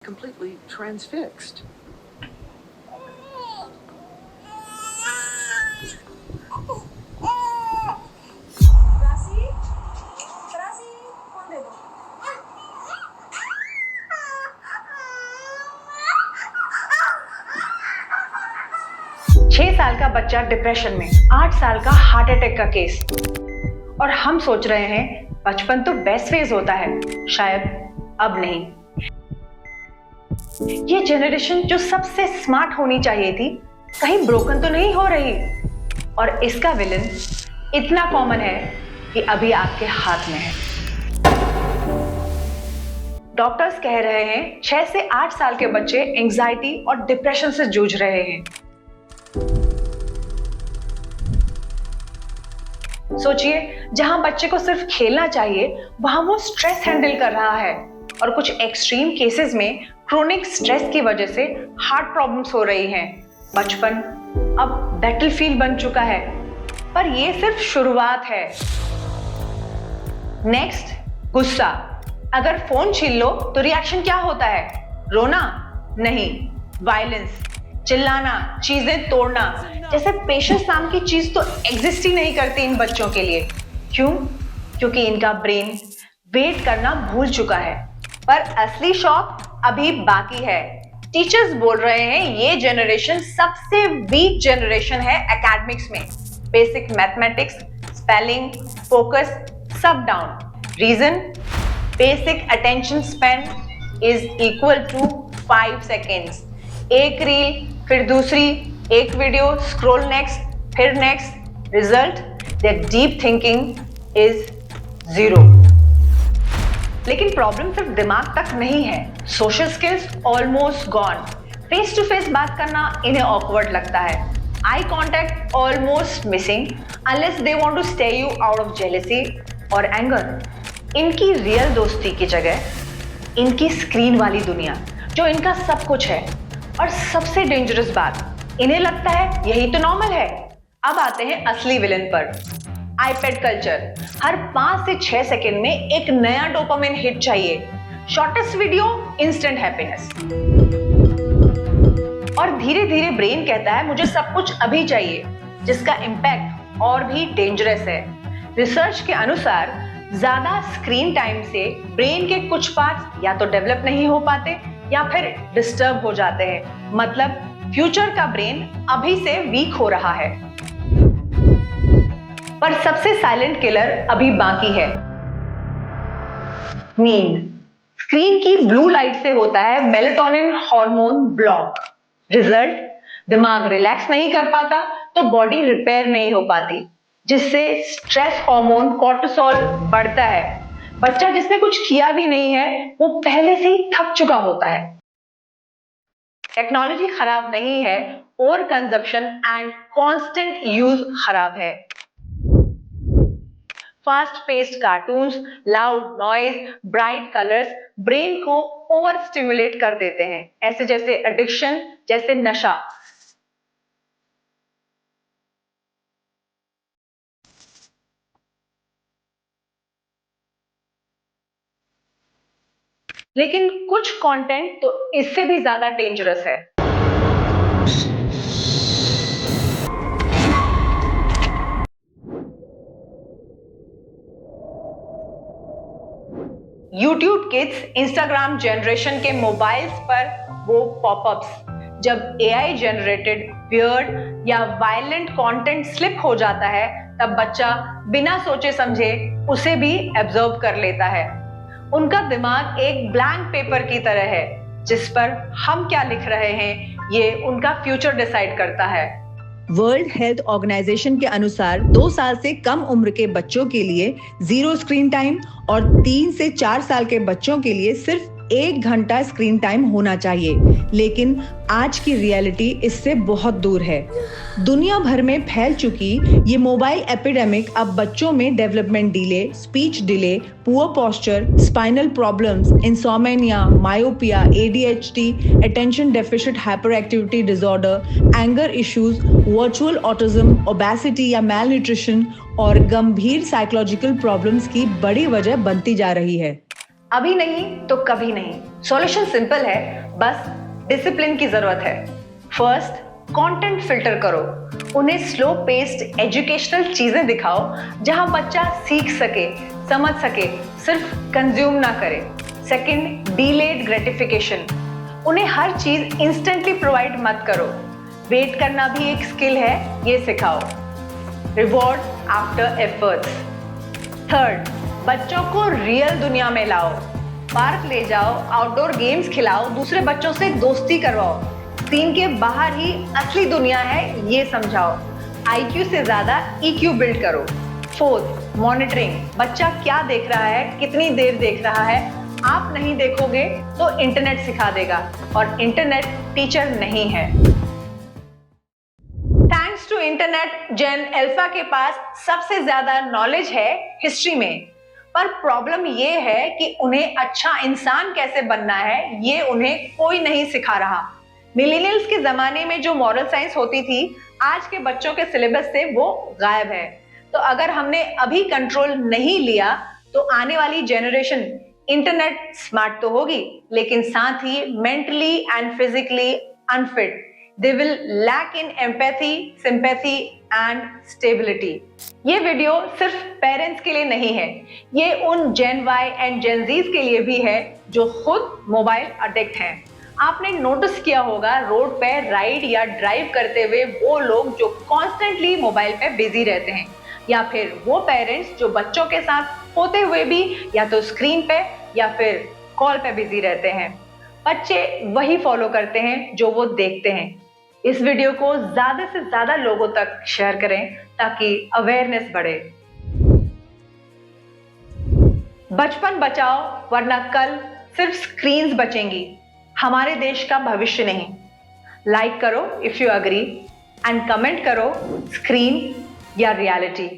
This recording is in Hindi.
completely transfixed. छह साल का बच्चा डिप्रेशन में, 8 साल का हार्ट अटैक का केस। और हम सोच रहे हैं बचपन तो बेस्ट फेज होता है, शायद अब नहीं। ये जनरेशन जो सबसे स्मार्ट होनी चाहिए थी, कहीं ब्रोकन तो नहीं हो रही। और इसका विलन इतना कॉमन है कि अभी आपके हाथ में है। डॉक्टर्स कह रहे हैं 6 से 8 साल के बच्चे एंजाइटी और डिप्रेशन से जूझ रहे हैं। सोचिए, जहां बच्चे को सिर्फ खेलना चाहिए, वहां वो स्ट्रेस हैंडल कर रहा है। और कुछ एक्सट्रीम केसेस में क्रोनिक स्ट्रेस की वजह से हार्ट प्रॉब्लम्स हो रही हैं। बचपन अब बैटलफील्ड बन चुका है, पर ये सिर्फ शुरुआत है। नेक्स्ट, गुस्सा। अगर फोन छीन लो तो रिएक्शन क्या होता है? रोना? नहीं, वायलेंस, चिल्लाना, चीजें तोड़ना। जैसे पेशेंस नाम की चीज तो एग्जिस्ट ही नहीं करती इन बच्चों के लिए। क्यों? क्योंकि इनका ब्रेन वेट करना भूल चुका है। पर असली शॉक अभी बाकी है। टीचर्स बोल रहे हैं ये जनरेशन सबसे वीक जनरेशन है एकेडमिक्स में। बेसिक मैथमेटिक्स, स्पेलिंग, फोकस सब down. Reason? Basic attention span is equal to 5 seconds. एक रील, फिर दूसरी, एक वीडियो, स्क्रॉल नेक्स्ट, फिर next. Result? Their deep thinking is 0। लेकिन प्रॉब्लम सिर्फ दिमाग तक नहीं है। Social skills almost gone. Face to face बात करना इन्हें ऑकवर्ड लगता है। Eye contact almost missing unless they want to stay you out of jealousy और एंगर। इनकी रियल दोस्ती की जगह इनकी स्क्रीन वाली दुनिया जो इनका सब कुछ है। और सबसे डेंजरस बात, इन्हें लगता है यही तो नॉर्मल है। अब आते हैं असली विलन पर, आईपैड कल्चर। हर 5 से 6 सेकंड में एक नया डोपामिन हिट चाहिए। Shortest video, instant happiness. और धीरे धीरे ब्रेन कहता है मुझे सब कुछ अभी चाहिए, जिसका इम्पैक्ट और भी डेंजरस है। रिसर्च के अनुसार ज्यादा स्क्रीन टाइम से ब्रेन के कुछ पार्ट्स या तो डेवलप नहीं हो पाते या फिर डिस्टर्ब हो जाते हैं। मतलब फ्यूचर का ब्रेन अभी से वीक हो रहा है। पर सबसे साइलेंट किलर अभी बाकी है, नींद। स्क्रीन की ब्लू लाइट से होता है मेलेटोनिन हार्मोन ब्लॉक। रिजल्ट? दिमाग रिलैक्स नहीं कर पाता तो बॉडी रिपेयर नहीं हो पाती, जिससे स्ट्रेस हार्मोन कोर्टिसोल बढ़ता है। बच्चा जिसने कुछ किया भी नहीं है वो पहले से ही थक चुका होता है। टेक्नोलॉजी खराब नहीं है, over consumption and constant use खराब है। Fast paced cartoons, loud noise, bright colours brain को ओवर स्टिमुलेट कर देते हैं, ऐसे जैसे एडिक्शन, जैसे नशा। लेकिन कुछ कंटेंट तो इससे भी ज्यादा डेंजरस है। YouTube किड्स, इंस्टाग्राम जनरेशन के मोबाइल्स पर वो पॉपअप्स। जब AI जनरेटेड वियर्ड या वायलेंट कंटेंट स्लिप हो जाता है, तब बच्चा बिना सोचे समझे उसे भी एब्जॉर्ब कर लेता है। उनका दिमाग एक ब्लैंक पेपर की तरह है, जिस पर हम क्या लिख रहे हैं ये उनका फ्यूचर डिसाइड करता है। वर्ल्ड हेल्थ ऑर्गेनाइजेशन के अनुसार 2 साल से कम उम्र के बच्चों के लिए 0 स्क्रीन टाइम और 3 से 4 साल के बच्चों के लिए सिर्फ 1 घंटा स्क्रीन टाइम होना चाहिए। लेकिन आज की रियलिटी इससे बहुत दूर है। दुनिया भर में फैल चुकी ये मोबाइल एपिडेमिक अब बच्चों में development delay, speech delay, poor posture, spinal problems, insomnia, myopia, ADHD, attention deficit hyper activity disorder, anger issues, virtual autism, obesity या मेल न्यूट्रिशन और गंभीर साइकोलॉजिकल प्रॉब्लम्स की बड़ी वजह बनती जा रही है। अभी नहीं तो कभी नहीं। सॉल्यूशन सिंपल है, बस डिसिप्लिन की जरूरत है। फर्स्ट, कंटेंट फिल्टर करो। उन्हें स्लो पेस्ड एजुकेशनल चीजें दिखाओ जहां बच्चा सीख सके, समझ सके, सिर्फ कंज्यूम ना करे। Second, delayed gratification. उन्हें हर चीज इंस्टेंटली प्रोवाइड मत करो। वेट करना भी एक स्किल है, ये सिखाओ। Reward after efforts. थर्ड, बच्चों को रियल दुनिया में लाओ। पार्क ले जाओ, आउटडोर गेम्स खिलाओ, दूसरे बच्चों से दोस्ती करवाओ। स्क्रीन के बाहर ही असली दुनिया है, ये समझाओ। आईक्यू से ज्यादा ईक्यू बिल्ड करो। Fourth, monitoring. बच्चा क्या देख रहा है, कितनी देर देख रहा है, आप नहीं देखोगे तो इंटरनेट सिखा देगा, और इंटरनेट टीचर नहीं है। Thanks to internet, gen alpha के पास सबसे ज्यादा नॉलेज है हिस्ट्री में। पर प्रॉब्लम ये है कि उन्हें अच्छा इंसान कैसे बनना है, ये उन्हें कोई नहीं सिखा रहा। मिलेनियल्स के जमाने में जो मॉरल साइंस होती थी, आज के बच्चों के सिलेबस से वो गायब है। तो अगर हमने अभी कंट्रोल नहीं लिया तो आने वाली जनरेशन इंटरनेट स्मार्ट तो होगी, लेकिन साथ ही mentally and physically unfit. They will lack in empathy, sympathy and stability. ये वीडियो सिर्फ पेरेंट्स के लिए नहीं है, ये उन Gen Y and Gen Z's के लिए भी है जो खुद मोबाइल अडिक्ट हैं। आपने नोटिस किया होगा रोड पे राइड या ड्राइव करते हुए वो लोग जो कॉन्स्टेंटली मोबाइल पे बिजी रहते हैं, या फिर वो पेरेंट्स जो बच्चों के साथ होते हुए भी या तो स्क्रीन पे या फिर कॉल पे बिजी रहते हैं। बच्चे वही फॉलो करते हैं जो वो देखते हैं। इस वीडियो को ज्यादा से ज्यादा लोगों तक शेयर करें ताकि अवेयरनेस बढ़े। बचपन बचाओ, वरना कल सिर्फ स्क्रीन्स बचेंगी, हमारे देश का भविष्य नहीं। लाइक करो if you agree and comment करो स्क्रीन या रियलिटी।